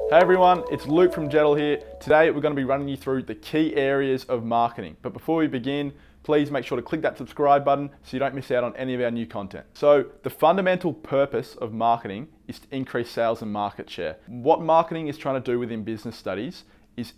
Hey everyone, it's Luke from Jettle here. Today we're going to be running you through the key areas of marketing. But before we begin, please make sure to click that subscribe button so you don't miss out on any of our new content. So the fundamental purpose of marketing is to increase sales and market share. What marketing is trying to do within business studies is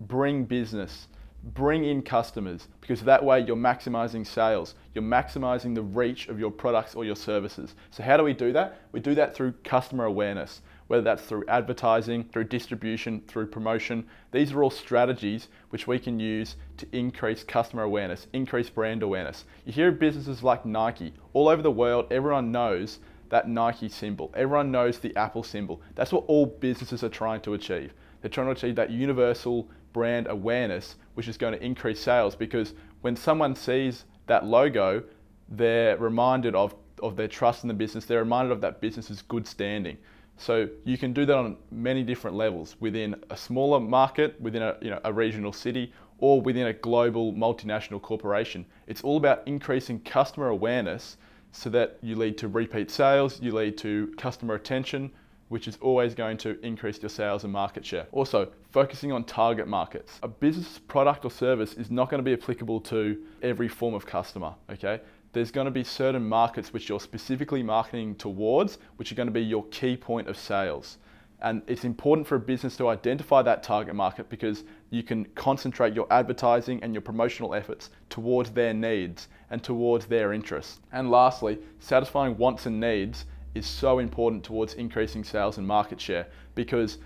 bring business, bring in customers, because that way you're maximizing sales, you're maximizing the reach of your products or your services. So how do we do that? We do that through customer awareness, whether that's through advertising, through distribution, through promotion. These are all strategies which we can use to increase customer awareness, increase brand awareness. You hear of businesses like Nike. All over the world, everyone knows that Nike symbol. Everyone knows the Apple symbol. That's what all businesses are trying to achieve. They're trying to achieve that universal brand awareness, which is going to increase sales, because when someone sees that logo, they're reminded of their trust in the business. They're reminded of that business's good standing. So you can do that on many different levels, within a smaller market, within a regional city, or within a global multinational corporation. It's all about increasing customer awareness so that you lead to repeat sales, you lead to customer retention, which is always going to increase your sales and market share. Also, focusing on target markets. A business product or service is not going to be applicable to every form of customer, okay? There's going to be certain markets which you're specifically marketing towards, which are going to be your key point of sales. And it's important for a business to identify that target market, because you can concentrate your advertising and your promotional efforts towards their needs and towards their interests. And lastly, satisfying wants and needs is so important towards increasing sales and market share, because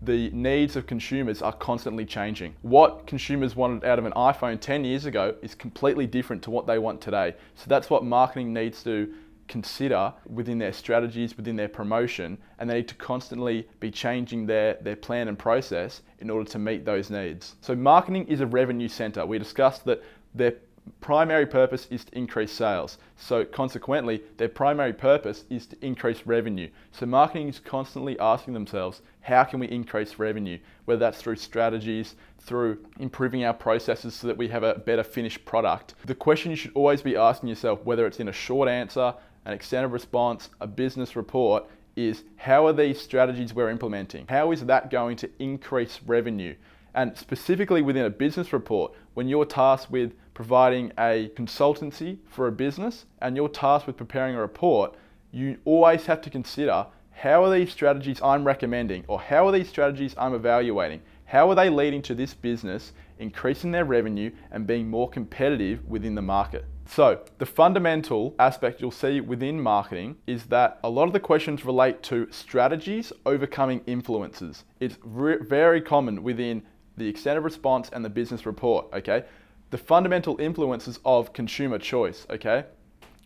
the needs of consumers are constantly changing. What consumers wanted out of an iPhone 10 years ago is completely different to what they want today. So that's what marketing needs to consider within their strategies, within their promotion, and they need to constantly be changing their plan and process in order to meet those needs. So marketing is a revenue center. We discussed that their primary purpose is to increase sales. So consequently, their primary purpose is to increase revenue. So marketing is constantly asking themselves, how can we increase revenue? Whether that's through strategies, through improving our processes so that we have a better finished product. The question you should always be asking yourself, whether it's in a short answer, an extended response, a business report, is how are these strategies we're implementing? How is that going to increase revenue? And specifically within a business report, when you're tasked with providing a consultancy for a business and you're tasked with preparing a report, you always have to consider, how are these strategies I'm recommending, or how are these strategies I'm evaluating? How are they leading to this business increasing their revenue and being more competitive within the market? So the fundamental aspect you'll see within marketing is that a lot of the questions relate to strategies overcoming influences. It's very common within the extended response and the business report, okay? The fundamental influences of consumer choice, okay?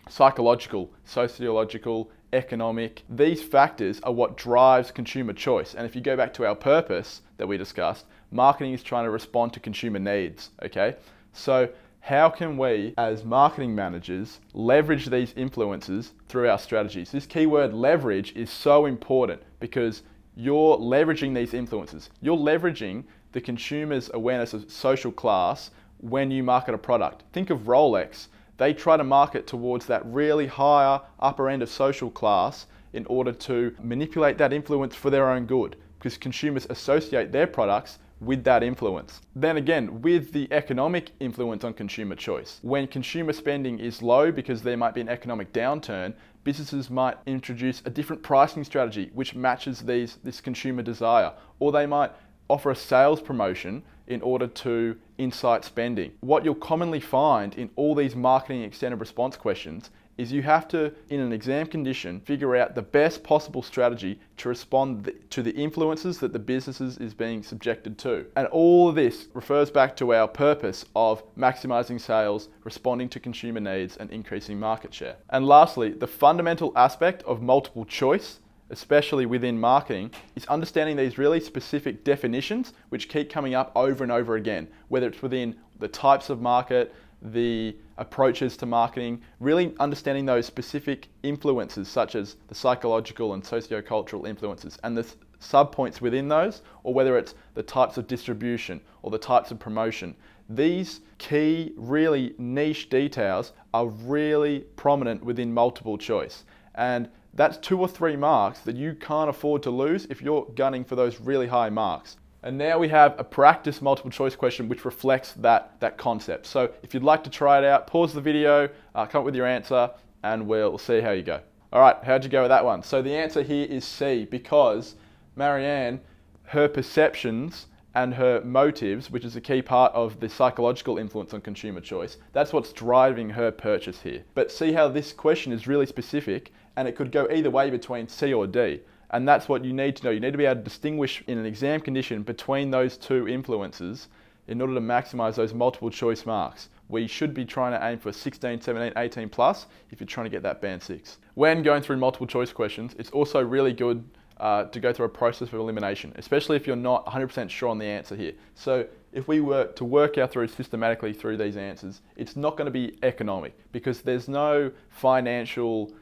Psychological, sociological, economic, these factors are what drives consumer choice. And if you go back to our purpose that we discussed, marketing is trying to respond to consumer needs, okay? So how can we, as marketing managers, leverage these influences through our strategies? This keyword leverage is so important, because you're leveraging these influences. You're leveraging the consumer's awareness of social class when you market a product. Think of Rolex. They try to market towards that really higher upper end of social class in order to manipulate that influence for their own good, because consumers associate their products with that influence. Then again, with the economic influence on consumer choice, when consumer spending is low because there might be an economic downturn, businesses might introduce a different pricing strategy which matches this consumer desire, or they might offer a sales promotion in order to incite spending. What you'll commonly find in all these marketing extended response questions is you have to, in an exam condition, figure out the best possible strategy to respond to the influences that the businesses is being subjected to. And all of this refers back to our purpose of maximizing sales, responding to consumer needs, and increasing market share. And lastly, the fundamental aspect of multiple choice, especially within marketing, is understanding these really specific definitions which keep coming up over and over again, whether it's within the types of market, the approaches to marketing, really understanding those specific influences such as the psychological and sociocultural influences and the sub-points within those, or whether it's the types of distribution or the types of promotion. These key, really niche details are really prominent within multiple choice. And That's 2 or 3 marks that you can't afford to lose if you're gunning for those really high marks. And now we have a practice multiple choice question which reflects that concept. So if you'd like to try it out, pause the video, come up with your answer, and we'll see how you go. All right, how'd you go with that one? So the answer here is C, because Marianne, her perceptions and her motives, which is a key part of the psychological influence on consumer choice, that's what's driving her purchase here. But see how this question is really specific, and it could go either way between C or D. And that's what you need to know. You need to be able to distinguish in an exam condition between those two influences in order to maximize those multiple choice marks. We should be trying to aim for 16, 17, 18 plus if you're trying to get that band 6. When going through multiple choice questions, it's also really good to go through a process of elimination, especially if you're not 100% sure on the answer here. So if we were to work our through systematically through these answers, it's not going to be economic because there's no financial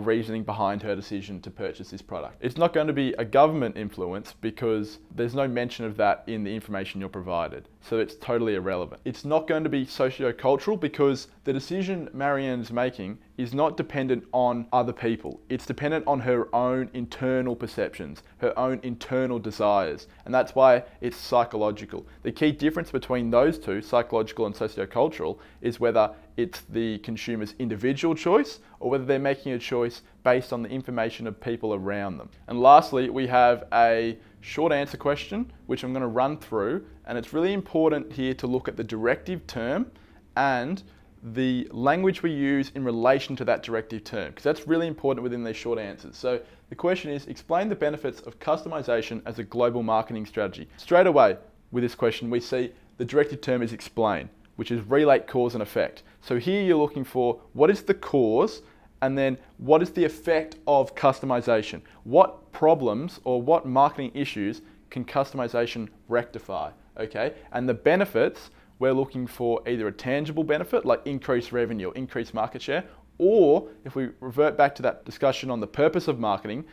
reasoning behind her decision to purchase this product. It's not going to be a government influence because there's no mention of that in the information you're provided. So it's totally irrelevant. It's not going to be socio-cultural because the decision Marianne's making is not dependent on other people. It's dependent on her own internal perceptions, her own internal desires. And that's why it's psychological. The key difference between those two, psychological and socio-cultural, is whether it's the consumer's individual choice or whether they're making a choice based on the information of people around them. And lastly, we have a short answer question, which I'm going to run through. And it's really important here to look at the directive term and the language we use in relation to that directive term, because that's really important within these short answers. So the question is, explain the benefits of customization as a global marketing strategy. Straight away with this question, we see the directive term is explain, which is relate cause and effect. So here you're looking for what is the cause and then what is the effect of customization? What problems or what marketing issues can customization rectify? Okay, and the benefits, we're looking for either a tangible benefit like increased revenue or increased market share, or if we revert back to that discussion on the purpose of marketing,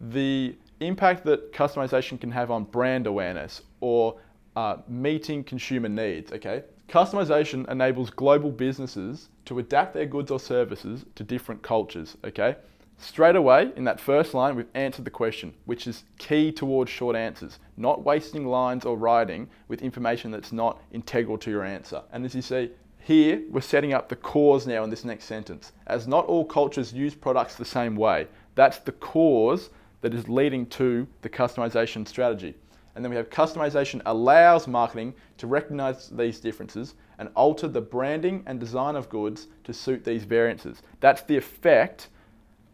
the impact that customization can have on brand awareness or meeting consumer needs. Okay, customization enables global businesses to adapt their goods or services to different cultures. Okay, straight away in that first line we've answered the question, which is key towards short answers, not wasting lines or writing with information that's not integral to your answer. And as you see here, we're setting up the cause now in this next sentence. As not all cultures use products the same way, that's the cause that is leading to the customization strategy. And then we have customization allows marketing to recognize these differences and alter the branding and design of goods to suit these variances. That's the effect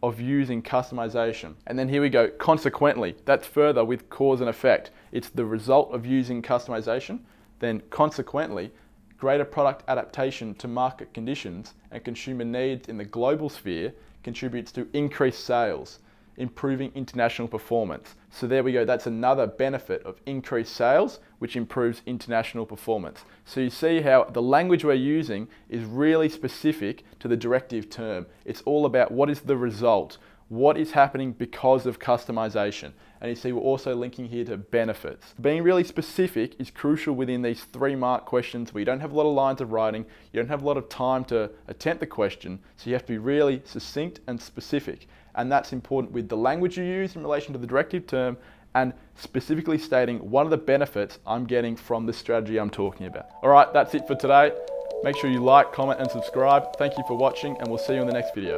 of using customization. And then here we go, consequently, that's further with cause and effect. It's the result of using customization, then consequently, greater product adaptation to market conditions and consumer needs in the global sphere contributes to increased sales, improving international performance. So there we go, that's another benefit of increased sales, which improves international performance. So you see how the language we're using is really specific to the directive term. It's all about what is the result, what is happening because of customization. And you see we're also linking here to benefits. Being really specific is crucial within these 3-mark questions where you don't have a lot of lines of writing, you don't have a lot of time to attempt the question, so you have to be really succinct and specific. And that's important with the language you use in relation to the directive term and specifically stating what are the benefits I'm getting from the strategy I'm talking about. All right, that's it for today. Make sure you like, comment and subscribe. Thank you for watching and we'll see you in the next video.